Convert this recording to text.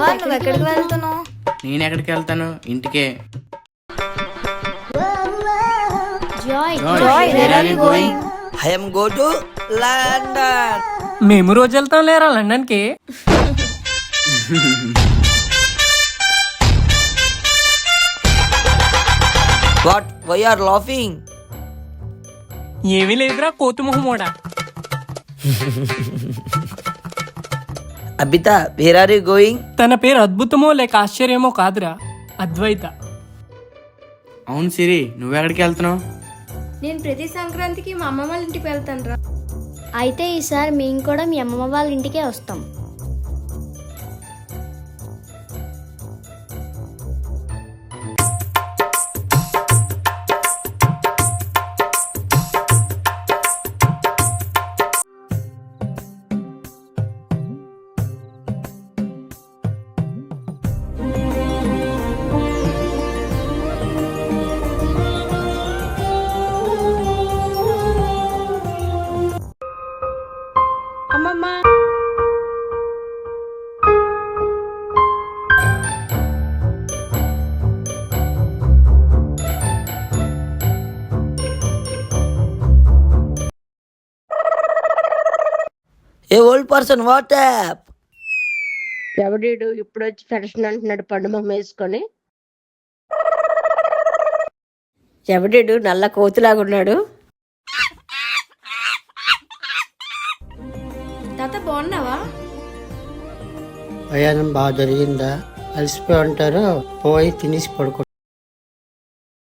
బావా నువ్వు ఎక్కడికి వెళ్తున్నావు? నేను ఎక్కడికి వెళ్తాను, ఇంటికే. Joy joy where are you going? I am go to London. మేము రోజు వెళ్తాం లేరా లండన్ కి. What why are laughing? ఏమీ లేదురా కోతి మొహమోడా. Abitha where are you going? తన పేరు అద్భుతమో లేక ఆశ్చర్యమో కాదురా, అద్వైత. అవును సిరి, నువ్వెక్కడికి వెళ్తున్నావు? నేను ప్రతి సంక్రాంతికి మా అమ్మమ్మ వాళ్ళ ఇంటికి వెళ్తాను రా. అయితే ఈసారి మేము కూడా మీ అమ్మమ్మ వాళ్ళ ఇంటికే వస్తాం. అమ్మమ్మ ఏ ఓల్డ్ పర్సన్ వాట్ యాప్? ఎవడీడు ఇప్పుడు వచ్చి ఫెషన్ అంటున్నాడు పండు మొహం వేసుకొని. ఎవడీడు నల్ల కోతిలాగున్నాడు. తాత బాగున్నావా? ప్రయాణం బాగా జరిగిందా? అలసిపోయి ఉంటారు, పోయి తినేసి పడుకో.